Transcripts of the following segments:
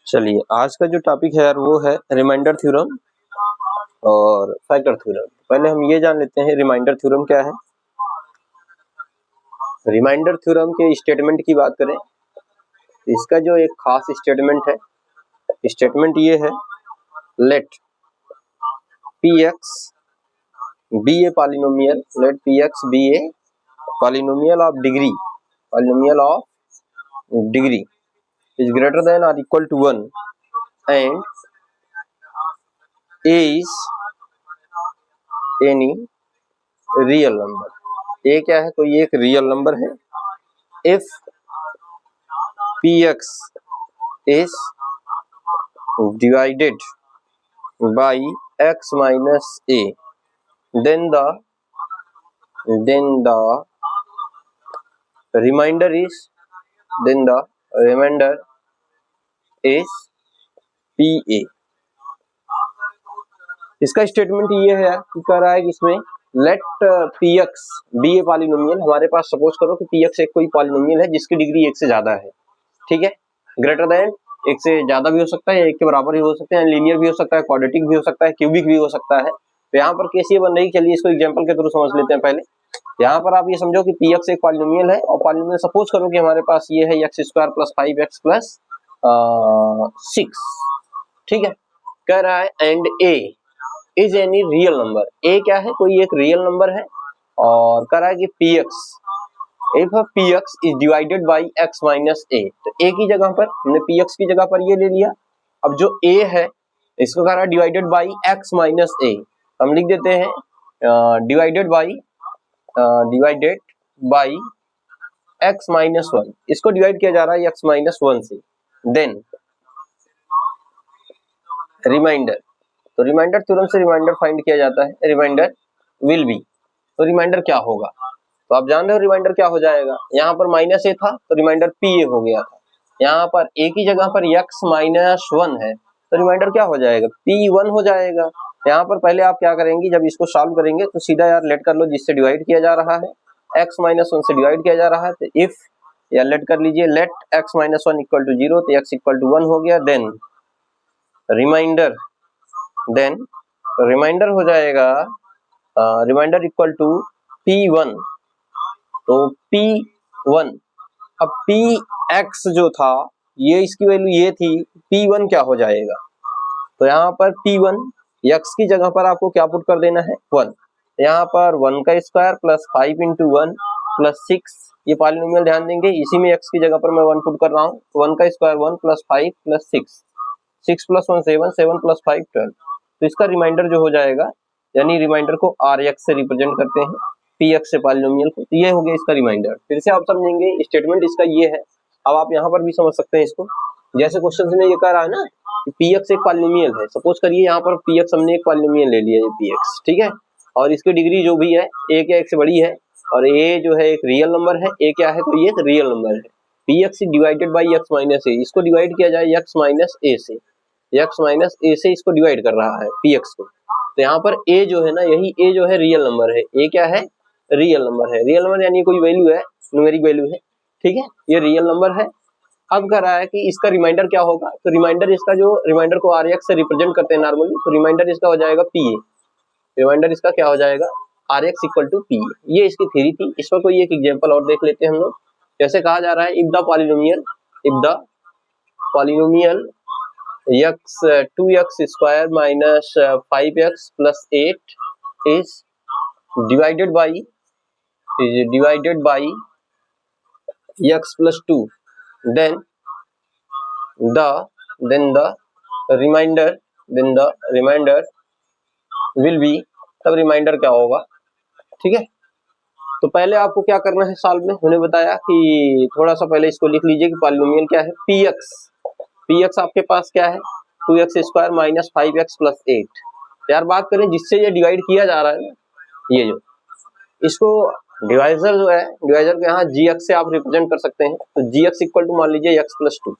चलिए आज का जो टॉपिक है यार वो है रिमाइंडर थ्योरम और फैक्टर थ्योरम। पहले हम ये जान लेते हैं रिमाइंडर थ्योरम क्या है। रिमाइंडर थ्योरम के स्टेटमेंट की बात करें, इसका जो एक खास स्टेटमेंट है, स्टेटमेंट ये है, late px be a polynomial, let px be a polynomial of degree is greater than or equal to 1 and a is any real number। a क्या है? कोई एक रियल नंबर है। if px is divided by x minus a then the remainder is pa। इसका statement ये है कि कह रहा है कि इसमें let px be a polynomial, हमारे पास सपोज करो कि px एक कोई पॉलिनोमियल है जिसकी डिग्री एक से ज्यादा है, ठीक है, ग्रेटर देन, एक से ज्यादा भी हो सकता है, एक के बराबर भी हो सकता है, लीनियर भी हो सकता है, क्वाड्रेटिक भी हो सकता है, क्यूबिक भी हो सकता है। तो यहाँ पर केस ये बन रही है, चलिए इसको एग्जांपल के थ्रू समझ लेते हैं। पहले यहाँ पर आप ये समझो कि px एक पॉलिनोमियल है और पॉलिनोमियल सपोज करो कि हमारे पास ये है x square plus 5x plus 6, ठीक है। कह रहा है and a is any real number, a क्या है? कोई एक रियल नंबर है और कह रहा है कि px if px is divided by x minus a, तो a की जगह पर हमने px की जगह पर ये ले लिया। अब जो a है इसको कह रहा है divided by x minus a, हम लिख देते हैं डिवाइडेड बाई x माइनस 1, इसको डिवाइड किया जा रहा है x माइनस 1 से। देन रिमाइंडर, तो रिमाइंडर थ्योरम से रिमाइंडर फाइंड किया जाता है। रिमाइंडर विल बी, तो रिमाइंडर क्या होगा? तो आप जान रहे हो रिमाइंडर क्या हो जाएगा। यहाँ पर माइनस ए था तो रिमाइंडर पी ए हो गया था। यहाँ पर ए की जगह पर x माइनस 1 है तो रिमाइंडर क्या हो जाएगा? P1 हो जाएगा। यहाँ पर पहले आप क्या करेंगे, जब इसको सॉल्व करेंगे तो सीधा यार लेट कर लो, जिससे डिवाइड किया जा रहा है, x माइनस 1 से डिवाइड किया जा रहा है, तो इफ या लेट कर लीजिए, let x minus 1 equal to 0, तो x इक्वल टू 1 हो गया। देन रिमाइंडर हो जाएगा, रिमाइंडर इक्वल टू P1, तो P1, अब Px जो था ये इसकी वैल्यू ये थी, P1 क्या हो जाएगा? तो यहाँ पर P1 x की जगह पर आपको क्या पुट कर देना है? 1। यहाँ पर 1 का स्क्वायर प्लस 5 इंटू 1 प्लस 6, ये पॉलिनोमियल ध्यान देंगे, इसी में x की जगह पर मैं 1 पुट कर रहा हूँ। 1 का square 1 plus 5 plus 6, 6 plus 1 7, 7 plus 5 12। तो इसका रिमाइंडर जो हो जाएगा, यानी रिमाइंडर को Rx से रिप्रेजेंट करते हैं, Px से पॉलिनोमियल को, तो ये हो गया इसका रिमाइंडर। फिर से आप समझेंगे, स्टेटमेंट इसका ये है। अब आप यहाँ पर भी समझ सकते हैं इसको, जैसे क्वेश्चन में ये कह रहा है ना कि Px एक पॉलिनोमियल है। सपोज करिए यहाँ पर Px हमने एक पॉलिनोमियल ले लिया है Px, ठीक है, और इसकी डिग्री जो भी है a क्या x से बड़ी है, और a जो है एक रियल नंबर है, a क्या है? कोई एक रियल नंबर है। Px divided by x minus a, इसको डिवाइड किया जाए x माइनस a से, x माइनस a से इसको डिवाइड कर रहा है Px को। तो यहाँ पर a जो है ना, यही a जो है रियल नंबर है। a क्या है? रियल नंबर है। रियल नंबर यानी कोई वैल्यू है, न्यूमेरिक वैल्यू है, ठीक है, ये रियल नंबर है। अब कह रहा है कि इसका रिमाइंडर क्या होगा, तो रिमाइंडर इसका, जो रिमाइंडर को Rx से रिप्रेजेंट करते हैं नॉर्मली, तो रिमाइंडर इसका हो जाएगा Pa। रिमाइंडर इसका क्या हो जाएगा? Rx equal to Pa। ये इसकी थ्योरी थी। इस पर कोई एक एग्जांपल और देख लेते हैं हम लोग। जैसे कहा जा रहा है, if the polynomial x 2x square minus 5x plus 8 is divided by x plus 2, then the remainder will be, तब रिमाइंडर क्या होगा, ठीक है। तो पहले आपको क्या करना है सॉल्व में, उन्हें बताया कि थोड़ा सा पहले इसको लिख लीजिए कि पॉलिनोमियल क्या है, px आपके पास क्या है, 2x square minus 5x plus 8। यार बात करें जिससे ये डिवाइड किया जा रहा है, ये जो इसको डिवाइजर जो है, डिवाइजर को यहाँ gx से आप रिप्रेजेंट कर सकते हैं। तो gx इक्वल टू मान लीजिए x प्लस 2,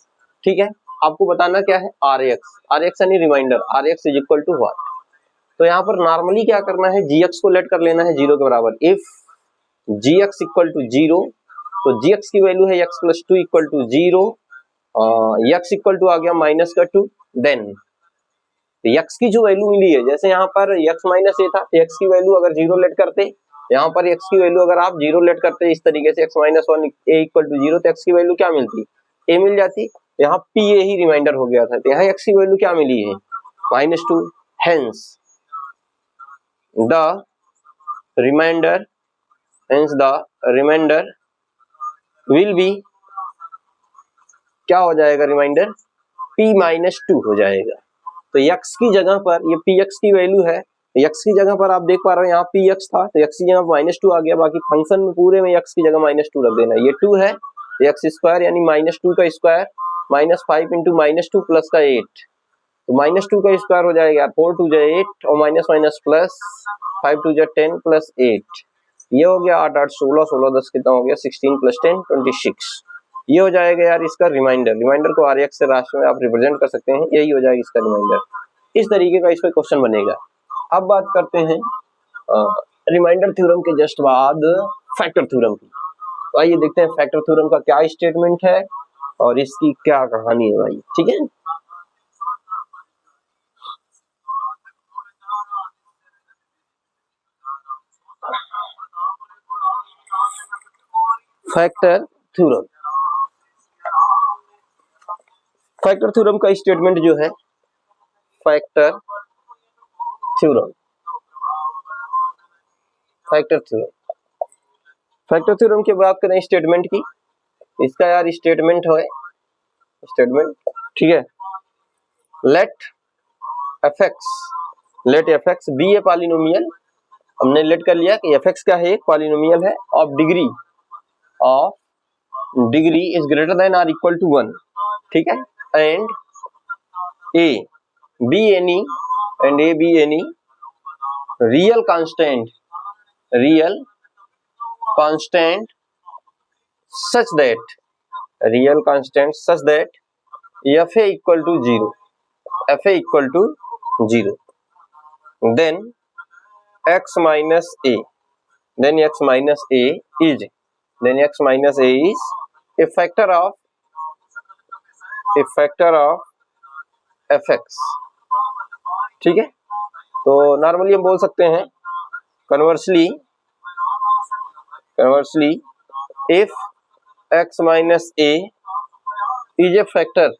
ठीक है। आपको बताना क्या है, Rx यानी remainder, Rx is equal to what. तो यहाँ पर नॉर्मली क्या करना है, gx को लेट कर लेना है 0 के बराबर। इफ gx इक्वल टू 0, तो gx की वैल्यू है x plus 2 equal to 0, x equal to आ गया माइनस का 2, देन x की जो वैल्यू मिली है, जैसे यहाँ पर x माइनस ए था तो x की वैल्यू अगर 0 लेट करते, यहाँ पर x की वैल्यू अगर आप 0 लेट करते इस तरीके से x minus 1 a equal to 0, तो x की वैल्यू क्या मिलती, a मिल जाती। यहाँ p a ही रिमाइंडर हो गया था, तो यहाँ x की वैल्यू क्या मिली है, -2, hence the remainder will be, क्या हो जाएगा रिमाइंडर, p-2 हो जाएगा। तो x की जगह पर ये px की वैल्यू है, x की जगह पर आप देख पा रहे हो यहाँ px था, तो x की जगह -2 आ गया, बाकी फंक्शन में पूरे में x की जगह -2 रख देना। ये 2 है, x स्क्वायर यानी -2 का स्क्वायर, -5 इंटू -2 प्लस का 8, तो -2 का स्क्वायर हो जाएगा 4 2 जा 8 और माइनस माइनस प्लस 5 2 जा 10 प्लस 8, ये हो गया 8 8 16 16 10 कितना हो गया 16 प्लस 10 26, ये हो जाएगा यार इसका रिमाइंडर को RX से राशि में आप रिप्रेजेंट कर सकते हैं, यही हो जाएगा इसका रिमाइंडर। इस तरीके का इस पे क्वेश्चन बनेगा। अब बात करते हैं रिमाइंडर थ्योरम के जस्ट बाद फैक्टर थ्योरम की। तो आइए देखते हैं फैक्टर थ्योरम का क्या स्टेटमेंट है और इसकी क्या कहानी है भाई, ठीक है। फैक्टर थ्योरम का स्टेटमेंट जो है, फैक्टर थ्योरम की बात करें स्टेटमेंट की, इसका यार स्टेटमेंट ठीक है, let F X be a polynomial, हमने लेट कर लिया कि एफ एक्स क्या है, एक पॉलिनोमियल है of degree is greater than or equal to 1, ठीक है, and a be any real constant such that f a equal to 0, then x minus a is a factor of fx, ठीक है। तो normally हम बोल सकते हैं conversely if x minus a is a factor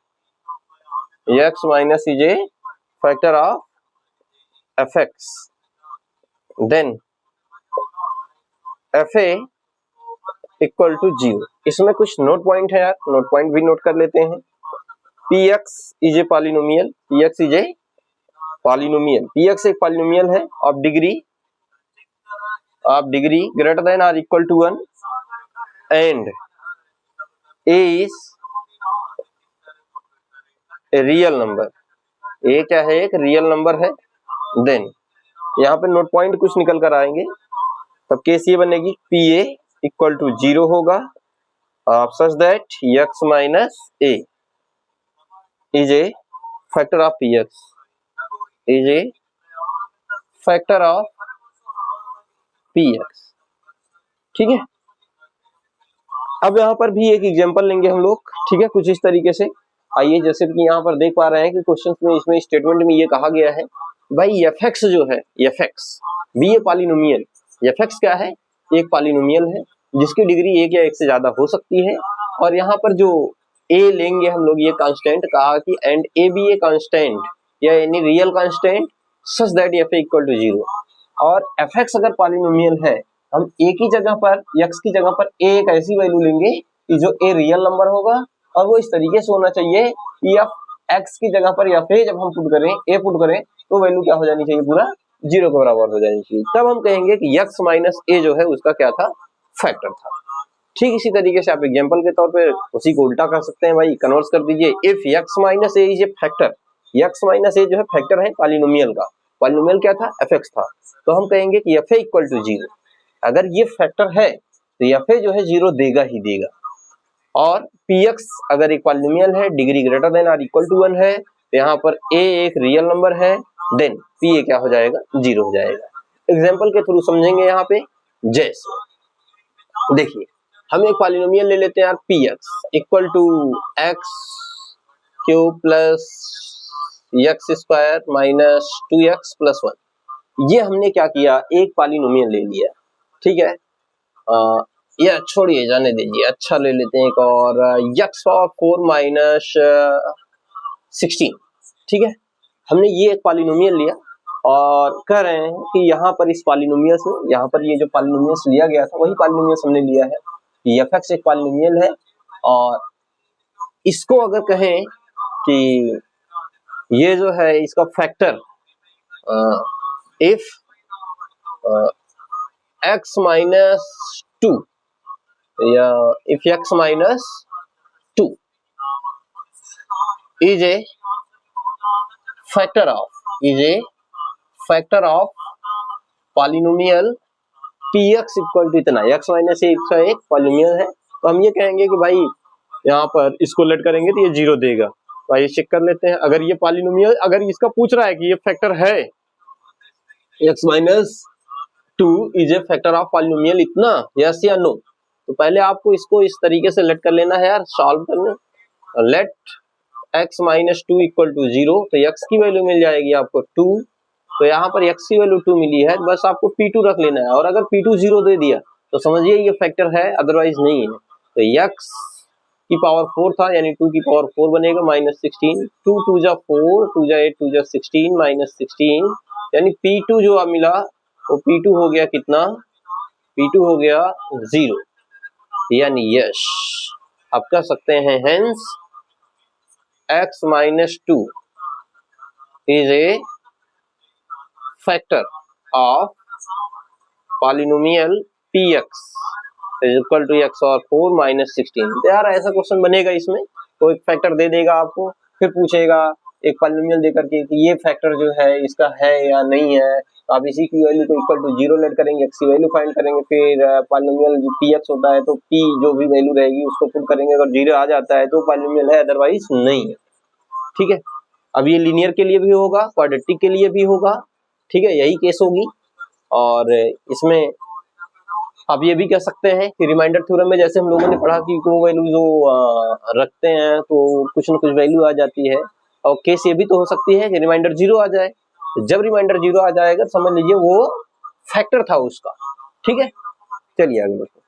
of fx, then fa equal to 0। इसमें कुछ note point है यार, नोट पॉइंट भी नोट कर लेते हैं। px is a polynomial, px एक पॉलिनोमियल है of degree greater than or equal to 1 and a is a real number, a क्या है, एक रियल नंबर है। देन यहाँ पे नोट पॉइंट कुछ निकल कर आएंगे, तब केस ये बनेगी pa इक्वल टू 0 होगा such that x minus a is a factor of px, ठीक है। अब यहाँ पर भी एक एग्जांपल लेंगे हम लोग, ठीक है, कुछ इस तरीके से। आइए जैसे कि यहाँ पर देख पा रहे हैं कि क्वेश्चन में इसमें स्टेटमेंट में ये कहा गया है भाई fx जो है, fx भी ये पॉलिनोमियल, fx क्या है, एक पॉलिनोमियल है जिसकी डिग्री एक या एक से ज्यादा हो सकती है, और यहाँ पर जो a लेंगे हम लोग ये कांस्टेंट कहा कि एंड a भी ये कांस्टेंट या any real constant such that f equal to 0, और fx अगर पॉलिनोमियल है हम a की जगह पर x की जगह पर a एक ऐसी वैल्यू लेंगे कि जो a रियल नंबर होगा और वो इस तरीके से होना चाहिए कि x की जगह पर f जब हम पुट करें तो वैल्यू क्या हो जानी चाहिए, पूरा 0 के बराबर हो जानी चाहिए, तब हम कहेंगे कि x माइनस a जो है उसका क्या था, फैक्टर था। ठीक इसी तरीके से आप एग्जांपल के तौर पे उसी को उल्टा कर सकते हैं भाई, कन्वर्ट कर दीजिए। If x minus a is a factor, x minus a जो है फैक्टर है पॉलिनोमियल का, पॉलिनोमियल क्या था, fx था, तो हम कहेंगे कि f इक्वल टू 0, अगर ये फैक्टर है तो f जो है 0 देगा ही देगा, और px अगर एक पॉलिनोमियल है degree greater than or equal to 1 है, तो यहाँ पर a एक रियल नंबर है, देन pa क्या हो जाएगा, 0 हो जाएगा। एग्जांपल के थ्रू समझेंगे यहाँ पे। जैसे देखिए हम एक पॉलिनोमियल ले लेते हैं यार px equal to x cube plus x square minus 2x plus 1। ये हमने क्या किया, एक पॉलिनोमियल ले लिया, ठीक है। ये छोड़िए, जाने दीजिए, अच्छा ले लेते हैं एक और, x पावर 4 माइनस 16, ठीक है। हमने ये एक पॉलिनोमियल लिया और कह रहे हैं कि यहाँ पर इस पॉलिनोमियल से, यहाँ पर ये जो पॉलिनोमियल्स लिया गया था वही पॉलिनोमियल्स हमने लिया है। ये fx एक पॉलिनोमियल है और इसको अगर कहें कि ये जो है इसका फैक्टर इफ x माइनस 2 या if x minus 2 is a factor of polynomial px equal to इतना, x माइनस एक का एक पॉलिनोमियल है, तो हम ये कहेंगे कि भाई यहाँ पर इसको लेट करेंगे तो ये 0 देगा। भाई चेक कर लेते हैं, अगर ये पॉलिनोमियल, अगर इसका पूछ रहा है कि ये फैक्टर है x minus 2 is a factor of polynomial इतना, यस या नो, तो पहले आपको इसको इस तरीके से लेट कर लेना है यार, सॉल्व करने। Let x minus 2 equal to 0, तो x की वैल्यू मिल जाएगी आपको 2, तो यहाँ पर x की वैल्यू 2 मिली है, बस आपको p2 रख लेना है, और अगर p2 0 दे दिया तो समझिए ये फैक्टर है, अदरवाइज नहीं है। तो x की पावर 4 था, यानी 2 की पावर 4 बनेगा माइनस 16, 2 2 जा 4, 2 जा 8, 2 जा 16 माइनस 16, यानी p2 जो अब मिला वो p2 हो गया कितना, p2 हो गया 0, यानी यस आप कह सकते हैं hence x minus 2 is a factor of polynomial px is equal to x और 4 minus 16। तो यार ऐसा क्वेश्चन बनेगा, इसमें तो एक फैक्टर दे देगा आपको, फिर पूछेगा एक पॉलिनोमियल देकर के कि ये फैक्टर जो है इसका है या नहीं है, तो आप इसी की वैल्यू को इक्वल टू 0 लेट करेंगे, x की वैल्यू फाइंड करेंगे, फिर पॉलिनोमियल जो px होता है तो p जो भी वैल्यू रहेगी उसको पुट करेंगे, अगर 0 आ जाता है तो पॉलिनोमियल है, अदरवाइज नहीं है, ठीक है। अब ये लीनियर के लिए भी होगा, क्वाड्रेटिक के लिए भी होगा, ठीक है, यही केस होगी। और इसमें आप ये भी कह सकते हैं कि रिमाइंडर थ्योरम में जैसे हम लोगों ने पढ़ा कि वो वैल्यू जो रखते हैं तो कुछ न कुछ वैल्यू आ जाती है, और केस ये भी तो हो सकती है कि रिमाइंडर 0 आ जाए। जब रिमाइंडर 0 आ जाएगा समझ लीजिए वो फैक्टर था उसका, ठीक है। चलिए आगे बढ़ते हैं।